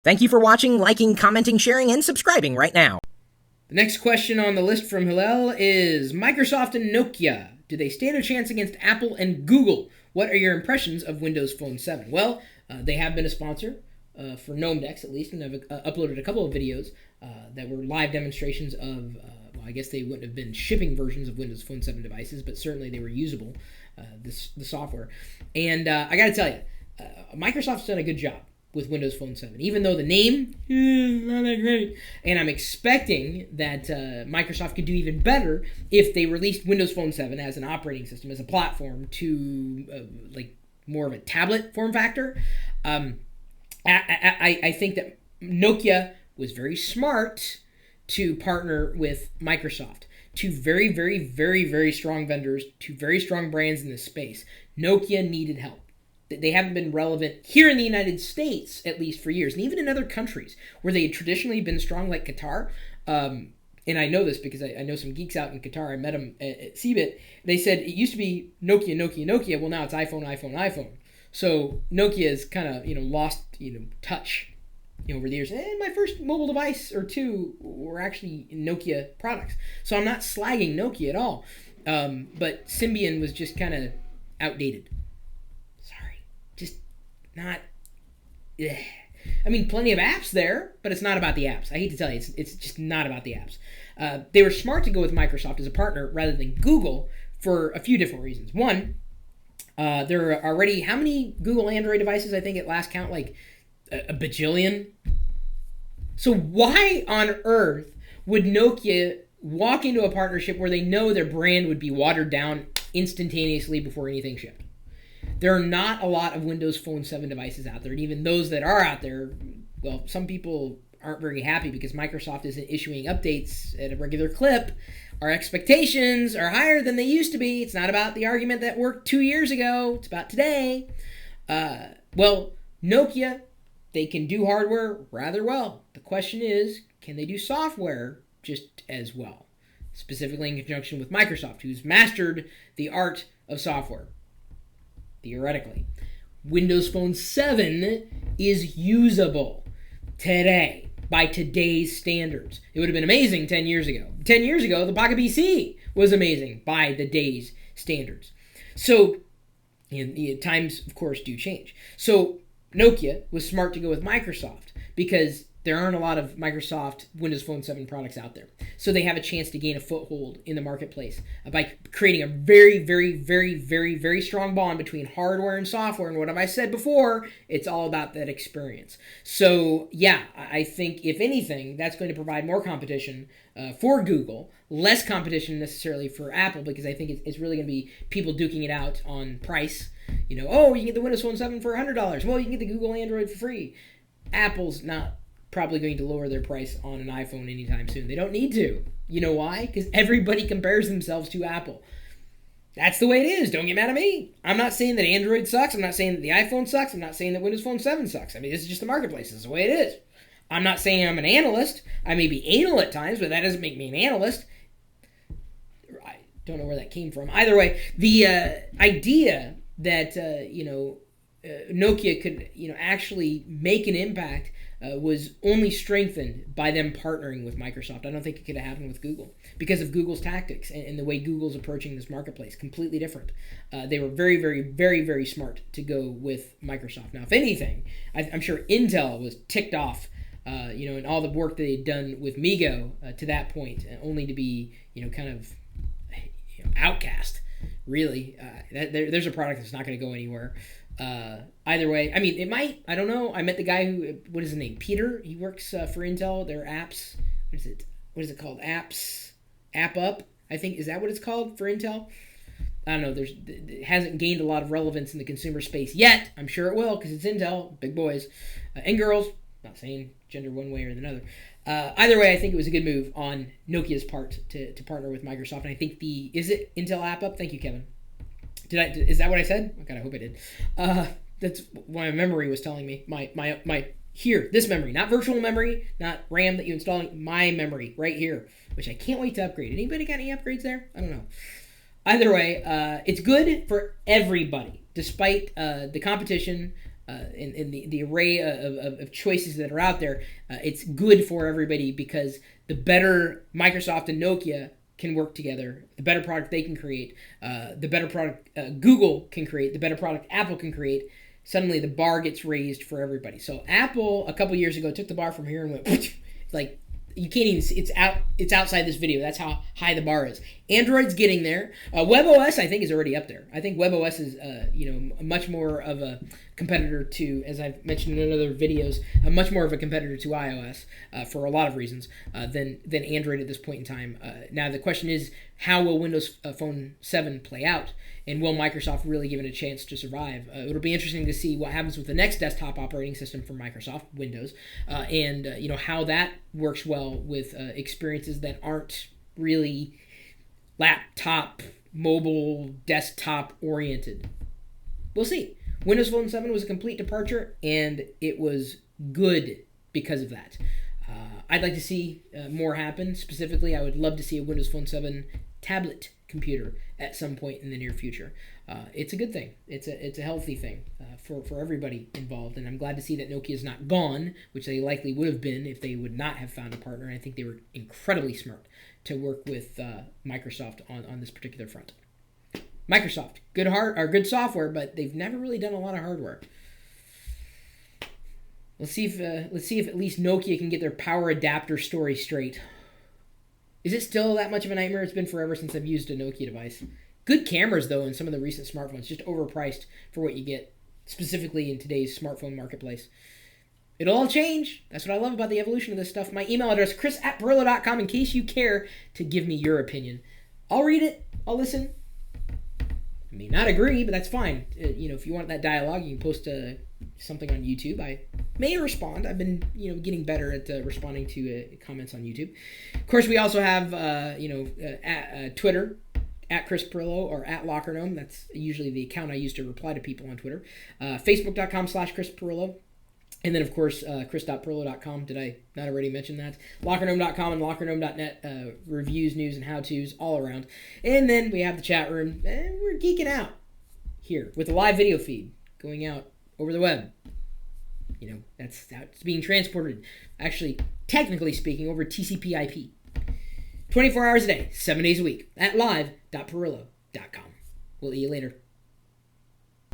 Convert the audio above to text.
Thank you for watching, liking, commenting, sharing, and subscribing right now. The next question on the list from Hillel is Microsoft and Nokia. Do they stand a chance against Apple and Google? What are your impressions of Windows Phone 7? Well, they have been a sponsor for Gnome Decks, at least, and I've uploaded a couple of videos that were live demonstrations of, well, I guess they wouldn't have been shipping versions of Windows Phone 7 devices, but certainly they were usable, the software. And I got to tell you, Microsoft's done a good job with Windows Phone 7, even though the name is not that great. And I'm expecting that Microsoft could do even better if they released Windows Phone 7 as an operating system, as a platform to like more of a tablet form factor. I think that Nokia was very smart to partner with Microsoft. Two very, very, very, very strong vendors, two very strong brands in this space. Nokia needed help. They haven't been relevant here in the United States, at least for years, and even in other countries where they had traditionally been strong, like Qatar. And I know this because I know some geeks out in Qatar. I met them at CeBIT. They said it used to be Nokia, Nokia, Nokia. Well, now it's iPhone, iPhone, iPhone. So Nokia has kind of lost touch over the years. And my first mobile device or two were actually Nokia products. So I'm not slagging Nokia at all. But Symbian was just kind of outdated. Not, I mean, plenty of apps there, but it's not about the apps. I hate to tell you, it's just not about the apps. They were smart to go with Microsoft as a partner rather than Google for a few different reasons. One, there are already, how many Google Android devices? I think at last count, like a bajillion. So why on earth would Nokia walk into a partnership where they know their brand would be watered down instantaneously before anything shipped? There are not a lot of Windows Phone 7 devices out there, and even those that are out there, well, some people aren't very happy because Microsoft isn't issuing updates at a regular clip. Our expectations are higher than they used to be. It's not about the argument that worked 2 years ago. It's about today. Well, Nokia, they can do hardware rather well. The question is, can they do software just as well? Specifically in conjunction with Microsoft, who's mastered the art of software. Theoretically. Windows Phone 7 is usable today by today's standards. It would have been amazing 10 years ago. 10 years ago, the Pocket PC was amazing by the day's standards. So, times, of course, do change. So, Nokia was smart to go with Microsoft because there aren't a lot of Microsoft Windows Phone 7 products out there. So they have a chance to gain a foothold in the marketplace by creating a very, very, very, very, very strong bond between hardware and software. And what have I said before? It's all about that experience. So, yeah, I think, if anything, that's going to provide more competition for Google, less competition necessarily for Apple, because I think it's really going to be people duking it out on price. Oh, you can get the Windows Phone 7 for $100. Well, you can get the Google Android for free. Apple's not probably going to lower their price on an iPhone anytime soon. They don't need to. You know why? Because everybody compares themselves to Apple. That's the way it is. Don't get mad at me. I'm not saying that Android sucks. I'm not saying that the iPhone sucks. I'm not saying that Windows Phone 7 sucks. I mean, this is just the marketplace. This is the way it is. I'm not saying I'm an analyst. I may be anal at times, but that doesn't make me an analyst. I don't know where that came from. Either way, the idea that, Nokia could, actually make an impact was only strengthened by them partnering with Microsoft. I don't think it could have happened with Google because of Google's tactics and the way Google's approaching this marketplace. Completely different. They were very, very, very, very smart to go with Microsoft. Now, if anything, I'm sure Intel was ticked off, and all the work that they'd done with MeeGo to that point, only to be, kind of outcast. Really, there's a product that's not going to go anywhere. Either way, I mean, it might. I don't know. I met the guy who, what is his name? Peter. He works for Intel. Their apps. What is it called? App Up, I think. Is that what it's called for Intel? I don't know. It hasn't gained a lot of relevance in the consumer space yet. I'm sure it will because it's Intel. Big boys and girls. Not saying gender one way or another. Either way, I think it was a good move on Nokia's part to partner with Microsoft. And I think is it Intel App Up? Thank you, Kevin. Is that what I said? Oh God, I hope I did. That's what my memory was telling me. This memory, not virtual memory, not RAM that you install, my memory right here, which I can't wait to upgrade. Anybody got any upgrades there? I don't know. Either way, it's good for everybody, despite the competition in the array of choices that are out there, it's good for everybody because the better Microsoft and Nokia can work together, the better product they can create, the better product Google can create, the better product Apple can create. Suddenly the bar gets raised for everybody. So Apple a couple years ago took the bar from here and went like you can't even see, it's outside this video. That's how high the bar is. Android's getting there. WebOS I think is already up there. I think WebOS is much more of a competitor to, as I've mentioned in other videos, much more of a competitor to iOS for a lot of reasons than Android at this point in time. Now the question is, how will Windows Phone 7 play out? And will Microsoft really give it a chance to survive? It'll be interesting to see what happens with the next desktop operating system from Microsoft, Windows, and how that works well with experiences that aren't really laptop, mobile, desktop oriented. We'll see. Windows Phone 7 was a complete departure, and it was good because of that. I'd like to see more happen. Specifically, I would love to see a Windows Phone 7 tablet computer at some point in the near future. It's a good thing. It's a healthy thing for everybody involved, and I'm glad to see that Nokia is not gone, which they likely would have been if they would not have found a partner. And I think they were incredibly smart to work with Microsoft on this particular front. Microsoft, good software, but they've never really done a lot of hardware. Let's see if at least Nokia can get their power adapter story straight. Is it still that much of a nightmare? It's been forever since I've used a Nokia device. Good cameras, though, in some of the recent smartphones. Just overpriced for what you get, specifically in today's smartphone marketplace. It'll all change. That's what I love about the evolution of this stuff. My email address, chris@perillo.com, in case you care to give me your opinion. I'll read it. I'll listen. I may not agree, but that's fine. If you want that dialogue, you can post something on YouTube. I may respond. I've been, getting better at responding to comments on YouTube. Of course, we also have, Twitter, at Chris Perillo or at Lockernome. That's usually the account I use to reply to people on Twitter. Facebook.com/Chris Perillo. And then, of course, chris.perillo.com. Did I not already mention that? Lockernome.com and lockernome.net, reviews, news, and how-tos all around. And then we have the chat room. And we're geeking out here with a live video feed going out over the web. That's how it's being transported. Actually, technically speaking, over TCP/IP. 24 hours a day, 7 days a week at live.perillo.com. We'll see you later.